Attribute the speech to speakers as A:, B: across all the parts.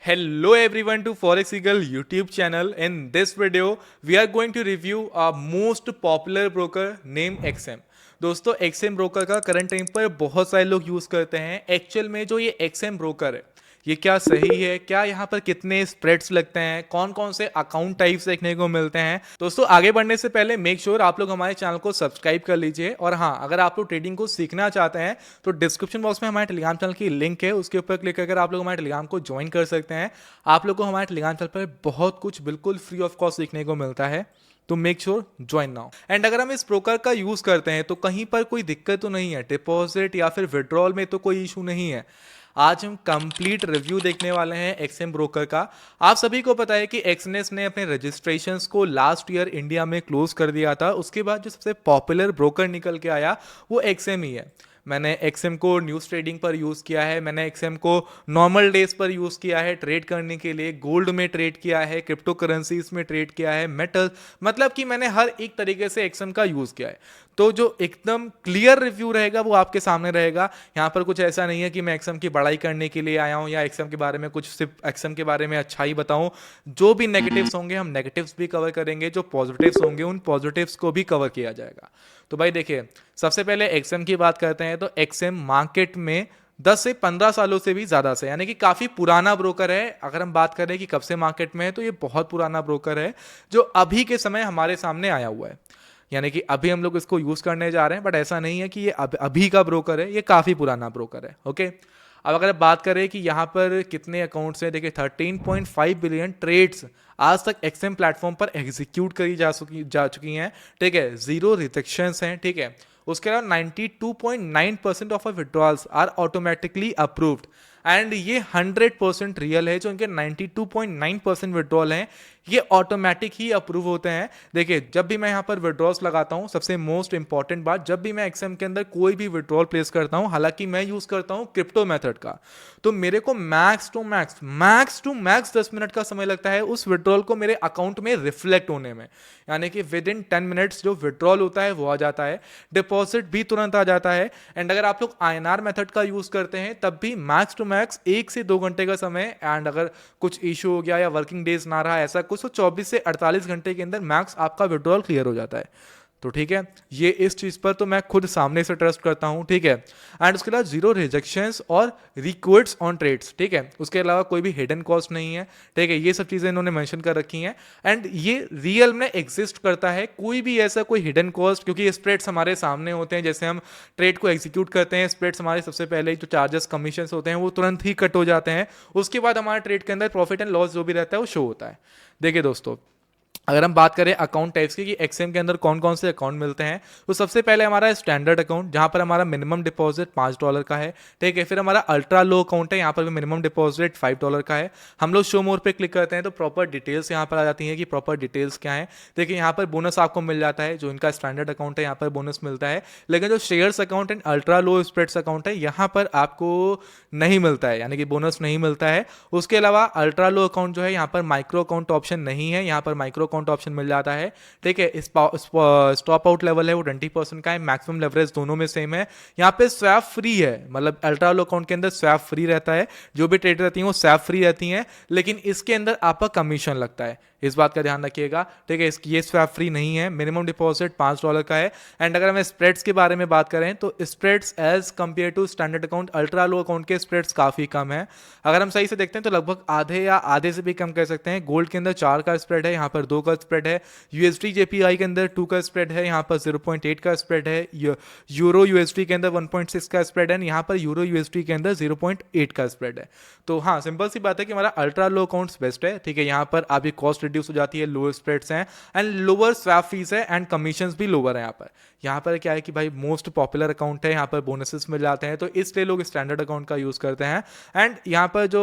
A: Hello everyone to Forex Eagle YouTube channel. In this video, we are going to review a most popular broker named XM. दोस्तों XM broker का current time पर बहुत सारे लोग use करते हैं। Actual में जो ये XM ब्रोकर है ये क्या सही है, क्या यहाँ पर कितने स्प्रेड्स लगते हैं, कौन कौन से अकाउंट टाइप्स देखने को मिलते हैं। दोस्तों आगे बढ़ने से पहले मेक श्योर आप लोग हमारे चैनल को सब्सक्राइब कर लीजिए। और हाँ, अगर आप लोग ट्रेडिंग को सीखना चाहते हैं तो डिस्क्रिप्शन बॉक्स में हमारे टेलीग्राम चैनल की लिंक है, उसके ऊपर क्लिक करके आप लोग हमारे टेलीग्राम को ज्वाइन कर सकते हैं। आप लोग को हमारे टेलीग्राम चैनल पर बहुत कुछ बिल्कुल फ्री ऑफ कॉस्ट सीखने को मिलता है, तो make sure join now. And अगर हम इस ब्रोकर का यूज करते हैं तो कहीं पर कोई दिक्कत तो नहीं है, डिपॉजिट या फिर विड्रॉल में तो कोई इशू नहीं है। आज हम कंप्लीट रिव्यू देखने वाले हैं एक्सएम ब्रोकर का। आप सभी को पता है कि एक्सनेस ने अपने रजिस्ट्रेशंस को लास्ट ईयर इंडिया में क्लोज कर दिया था। उसके बाद जो सबसे पॉपुलर ब्रोकर निकल के आया वो एक्सएम ही है। मैंने एक्सएम को न्यूज़ ट्रेडिंग पर यूज़ किया है, मैंने एक्सएम को नॉर्मल डेज पर यूज़ किया है ट्रेड करने के लिए, गोल्ड में ट्रेड किया है, क्रिप्टो करेंसीज में ट्रेड किया है, मेटल, मतलब कि मैंने हर एक तरीके से एक्सएम का यूज़ किया है। तो जो एकदम क्लियर रिव्यू रहेगा वो आपके सामने रहेगा। यहाँ पर कुछ ऐसा नहीं है कि मैं एक्सएम की बड़ाई करने के लिए आया हूँ या एक्सएम के बारे में कुछ सिर्फ एक्सएम के बारे में अच्छा ही बताऊँ। जो भी नेगेटिव्स होंगे हम नेगेटिव्स भी कवर करेंगे, जो पॉजिटिव्स होंगे उन पॉजिटिव्स को भी कवर किया जाएगा। तो भाई देखिए, सबसे पहले एक्सएम की बात करते हैं तो एक्सएम मार्केट में 10 से 15 सालों से भी ज़्यादा से, यानी कि काफ़ी पुराना ब्रोकर है। अगर हम बात करें कि कब से मार्केट में है तो ये बहुत पुराना ब्रोकर है जो अभी के समय हमारे सामने आया हुआ है। यानी कि अभी हम लोग इसको यूज़ करने जा रहे हैं, बट ऐसा नहीं है कि ये अभी का ब्रोकर है, ये काफ़ी पुराना ब्रोकर है। ओके, अब अगर बात करें कि यहाँ पर कितने अकाउंट्स हैं, देखिए 13.5 बिलियन ट्रेड्स आज तक एक्सएम प्लेटफॉर्म पर एग्जीक्यूट करी जा चुकी हैं। ठीक है, जीरो रिजेक्शंस हैं। ठीक है, उसके अलावा 92.9% of withdrawals are automatically approved. And ये 100% रियल है, जो इनके 92.9% विड्रॉल हैं ये ऑटोमेटिक ही अप्रूव होते हैं। देखिए, जब भी मैं यहाँ पर विड्रॉल्स लगाता हूँ, सबसे मोस्ट इंपॉर्टेंट बात, जब भी मैं एक्सएम के अंदर कोई भी विड्रॉल प्लेस करता हूँ, हालांकि मैं यूज करता हूँ क्रिप्टो मेथड का, तो मेरे को मैक्स टू मैक्स 10 मिनट का समय लगता है उस विड्रॉल को मेरे अकाउंट में रिफ्लेक्ट होने में। यानी कि विद इन 10 मिनट्स जो विड्रॉल होता है वो आ जाता है, डिपॉजिट भी तुरंत आ जाता है। एंड अगर आप लोग आईएनआर मेथड का यूज करते हैं तब भी मैक्स टू मैक्स 1 से 2 घंटे का समय। एंड अगर कुछ इशू हो गया या वर्किंग डेज ना रहा ऐसा कुछ, तो 24 से 48 घंटे के अंदर मैक्स आपका विड्रॉल क्लियर हो जाता है। तो ठीक है, ये इस चीज पर तो मैं खुद सामने से ट्रस्ट करता हूं। ठीक है, एंड उसके अलावा जीरो रिजेक्शंस और रिक्वेट्स ऑन ट्रेड्स। ठीक है, उसके अलावा कोई भी हिडन कॉस्ट नहीं है। ठीक है, ये सब चीजें इन्होंने मेंशन कर रखी हैं। एंड ये रियल में एग्जिस्ट करता है, कोई भी ऐसा कोई हिडन कॉस्ट, क्योंकि स्प्रेड्स हमारे सामने होते हैं। जैसे हम ट्रेड को एग्जीक्यूट करते हैं, स्प्रेड्स हमारे सबसे पहले जो चार्जेस कमीशन होते हैं वो तुरंत ही कट हो जाते हैं। उसके बाद हमारे ट्रेड के अंदर प्रॉफिट एंड लॉस जो भी रहता है वो शो होता है। देखिए दोस्तों, अगर हम बात करें अकाउंट टाइप्स की कि एक्सएम के अंदर कौन कौन से अकाउंट मिलते हैं, तो सबसे पहले हमारा स्टैंडर्ड अकाउंट, जहां पर हमारा मिनिमम डिपॉजिट $5 का है। ठीक है, फिर हमारा अल्ट्रा लो अकाउंट है, यहाँ पर भी मिनिमम डिपॉजिट $5 का है। हम लोग शो मोर पे क्लिक करते हैं तो प्रॉपर डिटेल्स यहाँ पर आ जाती हैं कि प्रॉपर डिटेल्स क्या है। देखिए, यहाँ पर बोनस आपको मिल जाता है, जो इनका स्टैंडर्ड अकाउंट है यहाँ पर बोनस मिलता है। लेकिन जो shares account and ultra low spreads account है यहाँ पर आपको नहीं मिलता है, यानी कि बोनस नहीं मिलता है। उसके अलावा अल्ट्रा लो अकाउंट जो है यहाँ पर माइक्रो अकाउंट ऑप्शन नहीं है, यहाँ पर माइक्रो अकाउंट ऑप्शन मिल जाता है। ठीक है, स्टॉप आउट लेवल है वो 20% का है, मैक्सिमम लेवरेज दोनों में सेम है। यहाँ पे स्वैप फ्री है, मतलब अल्ट्रा लो अकाउंट के अंदर स्वैप फ्री रहता है, जो भी ट्रेड रहती है वो स्वैप फ्री रहती हैं, लेकिन इसके अंदर आपका कमीशन लगता है, इस बात का ध्यान रखिएगा। ठीक है, ये स्वैप फ्री नहीं है, मिनिमम डिपॉजिट $5 का है। एंड अगर हम स्प्रेड्स के बारे में बात करें तो spreads as compare to standard account, ultra low account के स्प्रेड्स काफी कम है। अगर हम सही से देखते हैं तो लगभग आधे या आधे से भी कम कह सकते हैं। गोल्ड के अंदर 4 का स्प्रेड है, यहाँ पर 2 का स्प्रेड है। यूएसडी जेपीआई के अंदर 2 का स्प्रेड है, यहाँ पर 0.8 का स्प्रेड है। यूरो यूएसडी के अंदर 1.6 का स्प्रेड है, यहाँ पर यूरो यूएसडी के अंदर 0.8 का स्प्रेड है। तो हाँ, सिंपल सी बात है कि हमारा अल्ट्रा लो अकाउंट्स बेस्ट है। ठीक है, यहाँ पर आपकी कॉस्ट रिड्यूस हो जाती है, लोअर स्प्रेड्स हैं एंड लोअर स्वैप फीस है एंड कमीशंस भी लोअर है। यहाँ पर क्या है कि भाई मोस्ट पॉपुलर अकाउंट है, यहाँ पर बोनसेस मिल जाते हैं, तो इसलिए लोग स्टैंडर्ड अकाउंट का यूज करते हैं। एंड यहाँ पर जो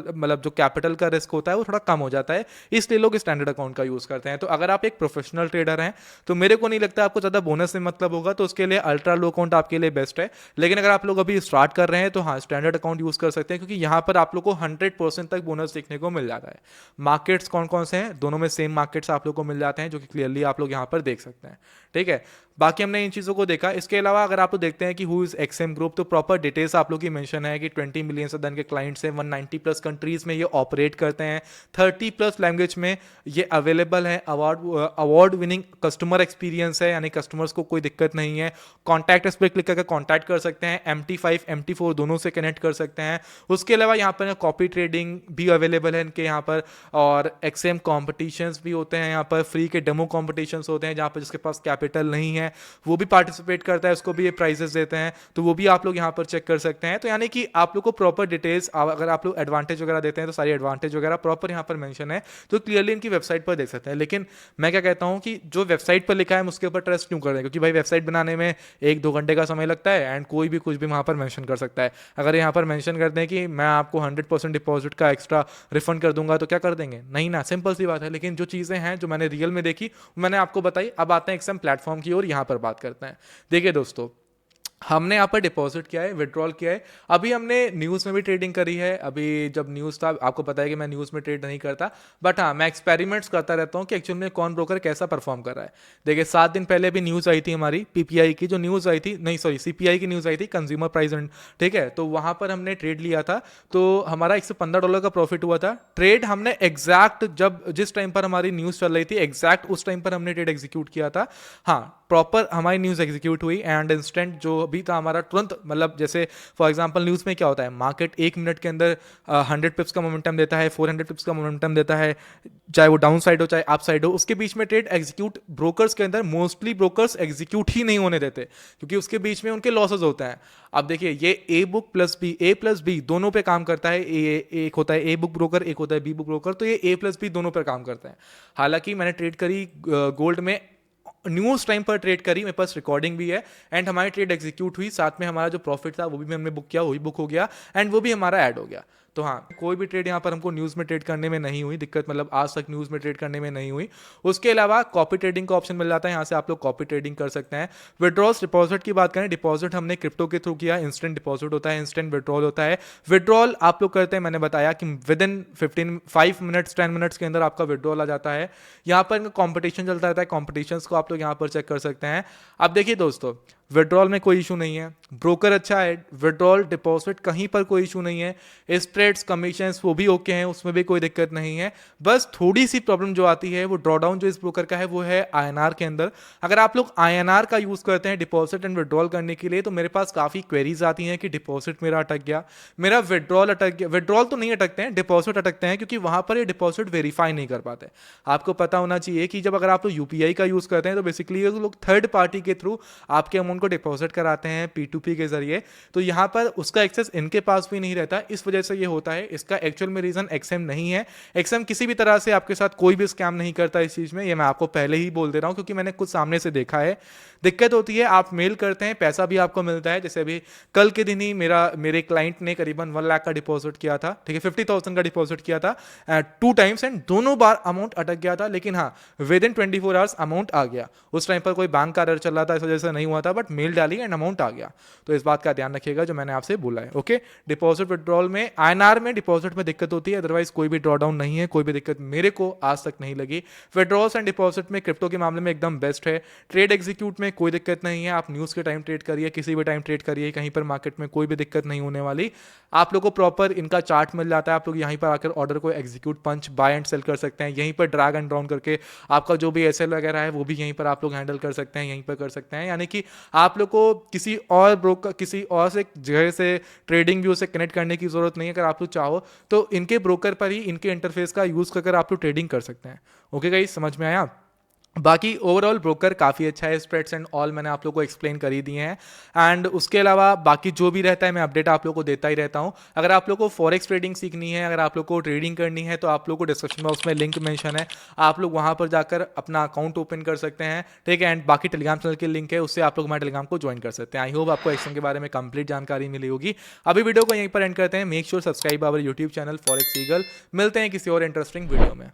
A: मतलब जो कैपिटल का रिस्क होता है वो थोड़ा कम हो जाता है, इसलिए लोग स्टैंडर्ड अकाउंट का यूज करते हैं। तो अगर आप एक प्रोफेशनल ट्रेडर हैं तो मेरे को नहीं लगता आपको ज़्यादा बोनस से मतलब होगा, तो उसके लिए अल्ट्रा लो अकाउंट आपके लिए बेस्ट है। लेकिन अगर आप लोग अभी स्टार्ट कर रहे हैं तो हाँ, स्टैंडर्ड अकाउंट यूज कर सकते हैं, क्योंकि यहाँ पर आप लोग को 100% तक बोनस देखने को मिल जाता है। मार्केट्स कौन कौन से हैं, दोनों में सेम मार्केट्स आप लोग को मिल जाते हैं, जो कि क्लियरली आप लोग यहाँ पर देख सकते हैं। ठीक है, बाकी हमने इन चीज़ों को देखा। इसके अलावा अगर आप लोग देखते हैं कि हु इज़ एक्सएम ग्रुप, तो प्रॉपर डिटेल्स आप लोग की मेंशन है कि 20 मिलियन से देन के क्लाइंट्स हैं, 190 प्लस कंट्रीज में ये ऑपरेट करते हैं, 30 प्लस लैंग्वेज में ये अवेलेबल है, अवार्ड विनिंग कस्टमर एक्सपीरियंस है, यानी कस्टमर्स को कोई दिक्कत नहीं है। कॉन्टैक्ट इस पर क्लिक करके कॉन्टैक्ट कर सकते हैं, MT5 MT4 दोनों से कनेक्ट कर सकते हैं। उसके अलावा यहाँ पर कॉपी ट्रेडिंग भी अवेलेबल है इनके यहाँ पर, और एक्सएम कॉम्पिटिशन्स भी होते हैं यहाँ पर, फ्री के डेमो कॉम्पिटिशन्स होते हैं जहाँ पर जिसके पास कैपिटल नहीं है वो भी पार्टिसिपेट करता है, उसको भी ये प्राइजेस देते हैं, तो वो भी आप लोग यहाँ पर चेक कर सकते हैं। तो यानी कि आप लोग को प्रॉपर डिटेल्स, अगर आप लोग एडवांटेज वगैरह देते हैं तो सारी एडवांटेज वगैरह प्रॉपर यहाँ पर मेंशन है, तो क्लियरली इनकी वेबसाइट पर देख सकते हैं। लेकिन मैं क्या कहता हूँ कि जो वेबसाइट पर लिखा है हम उसके ऊपर ट्रस्ट क्यों कर रहे हैं, क्योंकि भाई वेबसाइट बनाने में 1-2 घंटे का समय लगता है एंड कोई भी कुछ भी वहाँ पर मेंशन कर सकता है। अगर यहाँ पर मेंशन करते हैं कि मैं आपको 100% डिपॉजिट का एक्स्ट्रा रिफंड कर दूंगा, तो क्या कर देंगे? नहीं ना, सिंपल सी बात है। लेकिन जो चीज़ें हैं जो मैंने रियल में देखी मैंने आपको बताई। अब आते हैं एक्सएम प्लेटफॉर्म की ओर, यहाँ पर बात करते हैं। देखिए दोस्तों, हमने यहाँ पर डिपॉजिट किया है, विड्रॉल किया है, अभी हमने न्यूज़ में भी ट्रेडिंग करी है। अभी जब न्यूज़ था, आपको पता है कि मैं न्यूज़ में ट्रेड नहीं करता, बट हाँ मैं एक्सपेरिमेंट्स करता रहता हूँ कि एक्चुअल में कौन ब्रोकर कैसा परफॉर्म कर रहा है। देखिए 7 दिन पहले भी न्यूज़ आई थी हमारी PPI की, जो न्यूज़ आई थी, नहीं सॉरी CPI की न्यूज़ आई थी, कंज्यूमर प्राइस एंड, ठीक है, तो वहाँ पर हमने ट्रेड लिया था, तो हमारा $115 का प्रॉफिट हुआ था। ट्रेड हमने एग्जैक्ट जिस टाइम पर हमारी न्यूज़ चल रही थी एग्जैक्ट उस टाइम पर हमने ट्रेड एग्जीक्यूट किया था। हाँ, प्रॉपर हमारी न्यूज़ एग्जीक्यूट हुई एंड इंस्टेंट जो भी था हमारा तुरंत, मतलब जैसे फॉर एग्जांपल न्यूज़ में क्या होता है, मार्केट 1 मिनट के अंदर 100 पिप्स का मोमेंटम देता है, 400 पिप्स का मोमेंटम देता है, चाहे वो डाउन साइड हो चाहे अप साइड हो, उसके बीच में ट्रेड एग्जीक्यूट ब्रोकर्स के अंदर मोस्टली ब्रोकर्स एग्जीक्यूट ही नहीं होने देते, क्योंकि उसके बीच में उनके लॉसेज होते हैं। अब देखिए ये A+B दोनों पे काम करता है। एक होता है A बुक ब्रोकर, एक होता है B बुक ब्रोकर, तो ये A+B दोनों पर काम करता है। हालांकि मैंने ट्रेड करी गोल्ड में, न्यूज़ टाइम पर ट्रेड करी, मेरे पास रिकॉर्डिंग भी है एंड हमारी ट्रेड एग्जीक्यूट हुई, साथ में हमारा जो प्रॉफिट था वो भी हमने बुक किया, वही बुक हो गया एंड वो भी हमारा ऐड हो गया। तो हाँ, कोई भी ट्रेड यहाँ पर हमको न्यूज़ में ट्रेड करने में नहीं हुई दिक्कत, मतलब आज तक न्यूज़ में ट्रेड करने में नहीं हुई। उसके अलावा कॉपी ट्रेडिंग का ऑप्शन मिल जाता है, यहाँ से आप लोग कॉपी ट्रेडिंग कर सकते हैं। विड्रॉल्स डिपॉजिट की बात करें, डिपॉजिट हमने क्रिप्टो के थ्रू किया, इंस्टेंट डिपॉजिट होता है, इंस्टेंट विड्रॉल होता है। विड्रॉल आप लोग करते हैं, मैंने बताया कि विद इन 5 मिनट्स 10 मिनट्स के अंदर आपका विड्रॉल आ जाता है। यहाँ पर कॉम्पिटिशन चलता रहता है, कॉम्पिटिशन्स को आप लोग यहाँ पर चेक कर सकते हैं। अब देखिए दोस्तों, विड्रॉल में कोई इशू नहीं है, ब्रोकर अच्छा है, विड्रॉल डिपॉजिट कहीं पर कोई इशू नहीं है, स्प्रेड्स कमीशंस वो भी ओके हैं, उसमें भी कोई दिक्कत नहीं है। बस थोड़ी सी प्रॉब्लम जो आती है वो ड्रॉडाउन जो इस ब्रोकर का है वो है INR के अंदर। अगर आप लोग INR का यूज़ करते हैं डिपॉजिट एंड विड्रॉल करने के लिए, तो मेरे पास काफ़ी क्वेरीज आती हैं कि डिपॉजिट मेरा अटक गया, मेरा विड्रॉल अटक गया। विड्रॉल तो नहीं अटकते हैं, डिपॉजिट अटकते हैं, क्योंकि वहाँ पर ये डिपॉजिट वेरीफाई नहीं कर पाते। आपको पता होना चाहिए कि जब अगर आप लोग UPI का यूज़ करते हैं तो बेसिकली ये लोग थर्ड पार्टी के थ्रू आपके अमाउंट को डिपॉजिट कराते हैं P2P के जरिए, तो यहाँ पर उसका एक्सेस इनके पास भी नहीं रहता, इस वजह से ये होता है। इसका एक्चुअल में रीजन एक्सएम नहीं है, एक्सएम किसी भी तरह से आपके साथ कोई भी स्कैम नहीं करता इस चीज में, ये मैं आपको पहले ही बोल दे रहा हूँ, क्योंकि मैंने कुछ सामने से देखा है। दिक्कत होती है, आप मेल करते हैं, पैसा भी आपको मिलता है। जैसे अभी कल के दिन ही मेरे क्लाइंट ने करीबन 1 लाख का डिपॉजिट किया था, ठीक है, 50,000 का डिपॉजिट किया था 2 टाइम्स एंड दोनों बार अमाउंट अटक गया था, लेकिन हाँ विद इन 24 आवर्स अमाउंट आ गया। उस टाइम पर कोई बैंक का एरर चल रहा था, इस वजह से नहीं हुआ था, बट मेल डाली एंड अमाउंट आ गया। तो इस बात का ध्यान रखिएगा जो मैंने आपसे बोला है। ओके, डिपॉजिट विड्रॉल में INR में डिपॉजिट में दिक्कत होती है, अदरवाइज कोई भी ड्रॉडाउन नहीं है, कोई भी दिक्कत मेरे को आज तक नहीं लगी। विड्रॉल्स एंड डिपॉजिट में क्रिप्टो के मामले में एकदम बेस्ट है। ट्रेड एग्जीक्यूट में कोई दिक्कत नहीं है, आप न्यूज़ के टाइम ट्रेड करिए, किसी भी टाइम ट्रेड करिए, कहीं पर मार्केट में कोई भी दिक्कत नहीं होने वाली। आप लोग को प्रॉपर इनका चार्ट मिल जाता है, आप लोग यहीं पर आकर ऑर्डर को execute punch buy and sell कर सकते हैं, यहीं पर ड्रैग एंड ड्रॉन करके आपका जो भी SL वगैरह है वो भी यहीं पर आप लोग हैंडल कर सकते हैं, यहीं पर कर सकते हैं। यानी कि आप लोग को किसी और ब्रोकर, किसी और से जगह से ट्रेडिंग व्यू से कनेक्ट करने की जरूरत नहीं है। अगर आप लोग चाहो तो इनके ब्रोकर पर ही इनके इंटरफेस का यूज कर आप लोग ट्रेडिंग कर सकते हैं। ओके गाइस, समझ में आया? बाकी ओवरऑल ब्रोकर काफ़ी अच्छा है, स्प्रेड्स एंड ऑल मैंने आप लोगों को एक्सप्लेन कर ही दिए हैं। एंड उसके अलावा बाकी जो भी रहता है मैं अपडेट आप लोगों को देता ही रहता हूं। अगर आप लोगों को फॉरेक्स ट्रेडिंग सीखनी है, अगर आप लोगों को ट्रेडिंग करनी है, तो आप लोगों को डिस्क्रिप्शन बॉक्स में लिंक मेंशन है, आप लोग वहां पर जाकर अपना अकाउंट ओपन कर सकते हैं, ठीक है। एंड बाकी टेलीग्राम चैनल के लिंक है, उससे आप लोग हमारे टेलीग्राम को ज्वाइन कर सकते हैं। आई होप आपको एक्शन के बारे में कंप्लीट जानकारी मिली होगी। अभी वीडियो को यहीं पर एंड करते हैं। Make sure subscribe our YouTube channel Forex Eagle. मिलते हैं किसी और इंटरेस्टिंग वीडियो में।